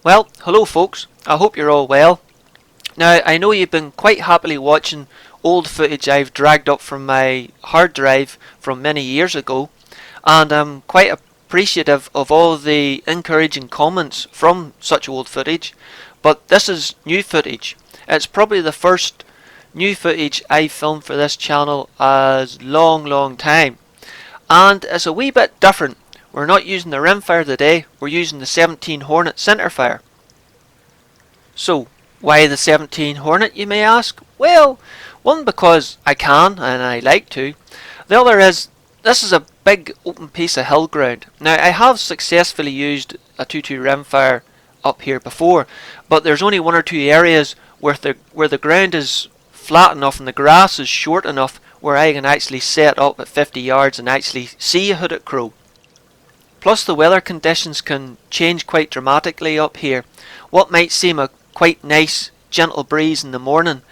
Well, hello folks, I hope you're all well. Now, I know you've been quite happily watching old footage I've dragged up from my hard drive from many years ago, and I'm quite appreciative of all the encouraging comments from such old footage, but this is new footage. It's probably the first new footage I've filmed for this channel as long time, and it's a wee bit different. We're not using the rimfire today, we're using the 17 Hornet centerfire. So, why the 17 Hornet, you may ask? Well, one, because I can and I like to. The other is, this is a big open piece of hill ground. Now, I have successfully used a 2.2 rimfire up here before, but there's only one or two areas where the ground is flat enough and the grass is short enough where I can actually set up at 50 yards and actually see a hooded crow. Plus, the weather conditions can change quite dramatically up here. What might seem a quite nice gentle breeze in the morning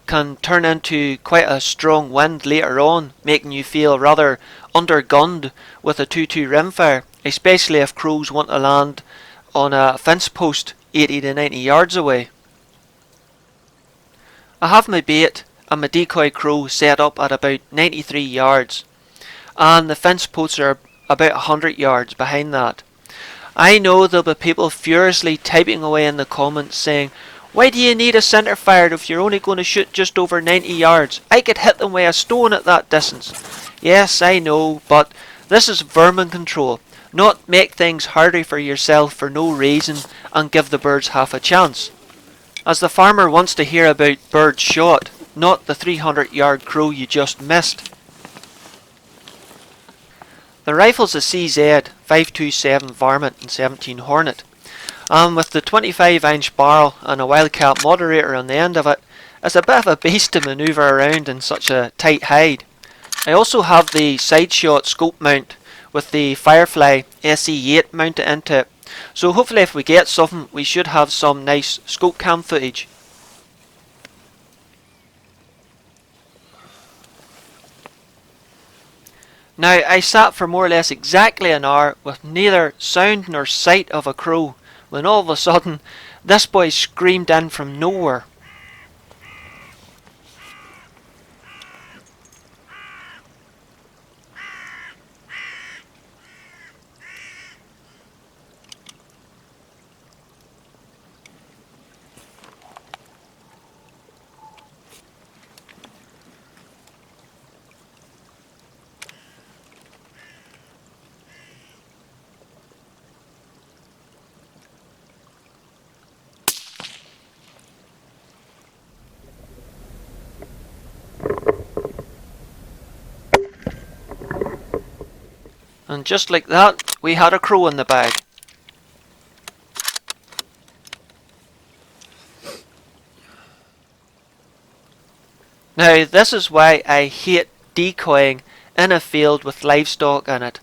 can turn into quite a strong wind later on, making you feel rather undergunned with a 2.2 rimfire, especially if crows want to land on a fence post 80 to 90 yards away. I have my bait and my decoy crow set up at about 93 yards, and the fence posts are about 100 yards behind that. I know there'll be people furiously typing away in the comments saying, "Why do you need a centerfire if you're only going to shoot just over 90 yards? I could hit them with a stone at that distance." Yes, I know, but this is vermin control, not make things harder for yourself for no reason and give the birds half a chance. As the farmer wants to hear about birds shot, not the 300-yard crow you just missed. The rifle's a CZ 527 Varmint and 17 Hornet, and with the 25-inch barrel and a Wildcat moderator on the end of it, it's a bit of a beast to manoeuvre around in such a tight hide. I also have the side shot scope mount with the Firefly SE8 mounted into it, so hopefully if we get something we should have some nice scope cam footage. Now, I sat for more or less exactly an hour with neither sound nor sight of a crow, when all of a sudden this boy screamed in from nowhere. And just like that, we had a crow in the bag. Now, this is why I hate decoying in a field with livestock in it.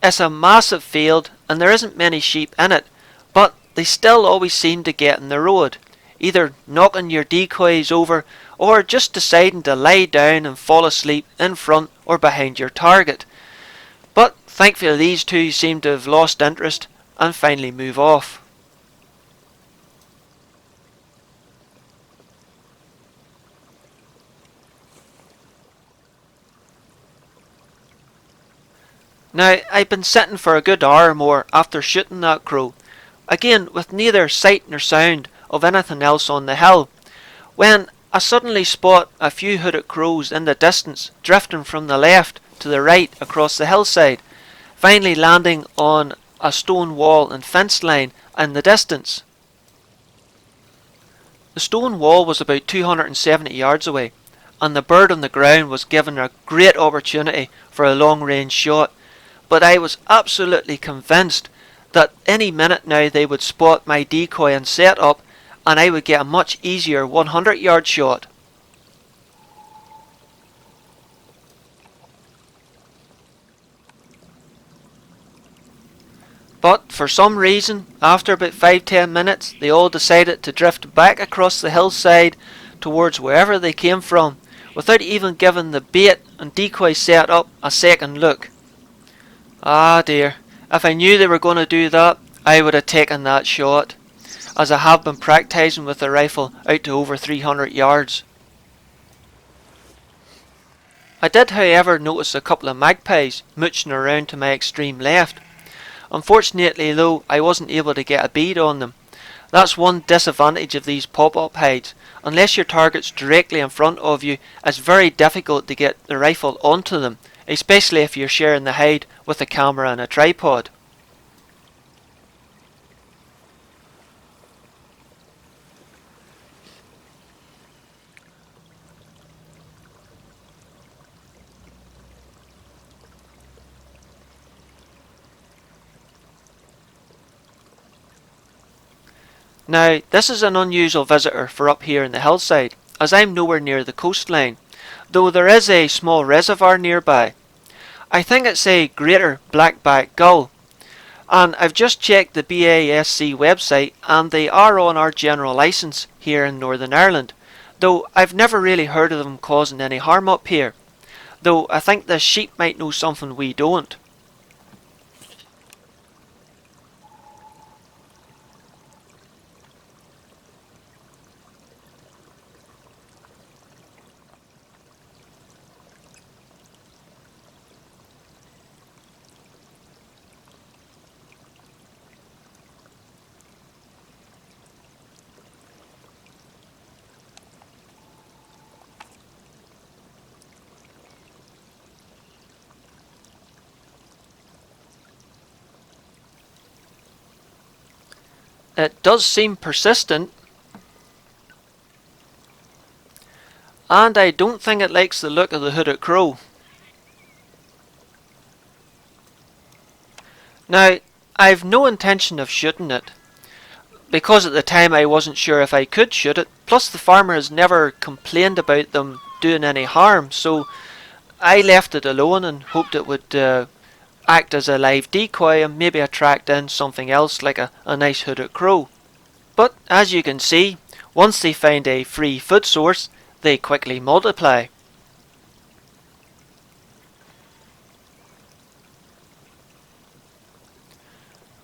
It's a massive field and there isn't many sheep in it, but they still always seem to get in the road, either knocking your decoys over or just deciding to lie down and fall asleep in front or behind your target. But thankfully these two seem to have lost interest and finally move off. Now, I've been sitting for a good hour or more after shooting that crow, again with neither sight nor sound of anything else on the hill, when I suddenly spot a few hooded crows in the distance drifting from the left to the right across the hillside, finally landing on a stone wall and fence line in the distance. The stone wall was about 270 yards away, and the bird on the ground was given a great opportunity for a long range shot, but I was absolutely convinced that any minute now they would spot my decoy and set up, and I would get a much easier 100-yard shot. But for some reason, after about 5-10 minutes, they all decided to drift back across the hillside towards wherever they came from, without even giving the bait and decoy set up a second look. Ah dear, if I knew they were going to do that, I would have taken that shot. as I have been practising with the rifle out to over 300 yards. I did however notice a couple of magpies mooching around to my extreme left. Unfortunately though, I wasn't able to get a bead on them. That's one disadvantage of these pop-up hides. Unless your target's directly in front of you, it's very difficult to get the rifle onto them, especially if you're sharing the hide with a camera and a tripod. Now, this is an unusual visitor for up here in the hillside, as I'm nowhere near the coastline, though there is a small reservoir nearby. I think it's a greater blackback gull, and I've just checked the BASC website and they are on our general licence here in Northern Ireland, though I've never really heard of them causing any harm up here, though I think the sheep might know something we don't. It does seem persistent, and I don't think it likes the look of the hooded crow. Now, I've no intention of shooting it, because at the time I wasn't sure if I could shoot it, plus the farmer has never complained about them doing any harm, so I left it alone and hoped it would act as a live decoy and maybe attract in something else like a nice hooded crow. But as you can see, once they find a free food source, they quickly multiply.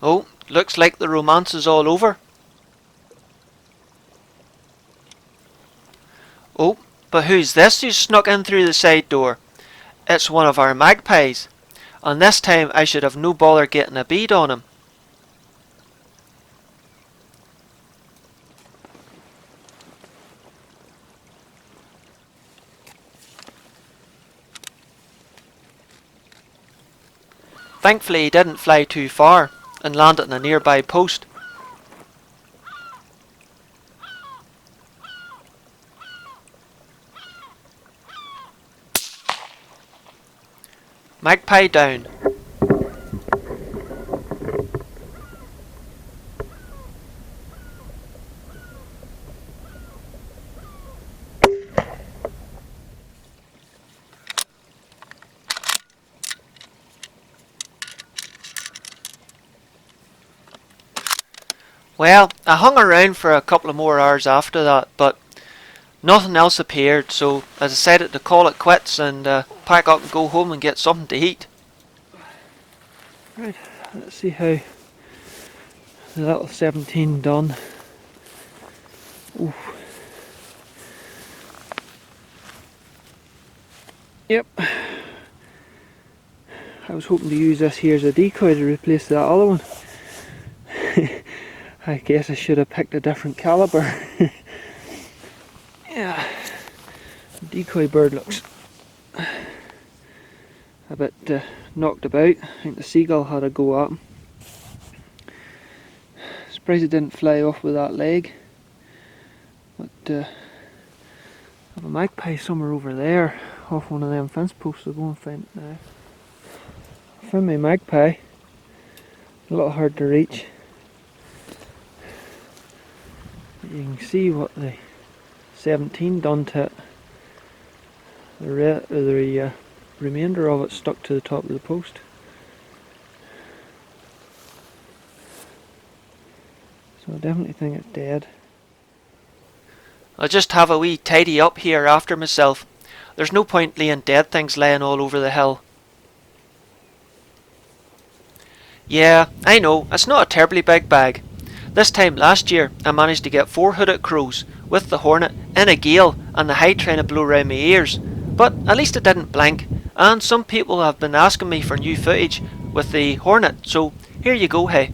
Oh, looks like the romance is all over. Oh, but who's this who's snuck in through the side door? It's one of our magpies, and this time I should have no bother getting a bead on him. Thankfully he didn't fly too far and landed on a nearby post. Magpie down. Well, I hung around for a couple of more hours after that, but nothing else appeared, so I decided to call it quits and pack up and go home and get something to eat. Right, let's see how the little 17 done. Ooh. Yep. I was hoping to use this here as a decoy to replace that other one. I guess I should have picked a different caliber. Yeah, the decoy bird looks a bit knocked about. I think the seagull had a go at him. Surprised it didn't fly off with that leg. But I have a magpie somewhere over there, off one of them fence posts. I'll go and find it now. I found my magpie. A little hard to reach. You can see what the 17 done to it. The remainder of it stuck to the top of the post. So I definitely think it's dead. I'll just have a wee tidy up here after myself. There's no point laying dead things laying all over the hill. Yeah, I know, it's not a terribly big bag. This time last year I managed to get 4 hooded crows with the Hornet in a gale and the hide trying to blow around my ears, but at least it didn't blink, and some people have been asking me for new footage with the Hornet, so here you go, hey.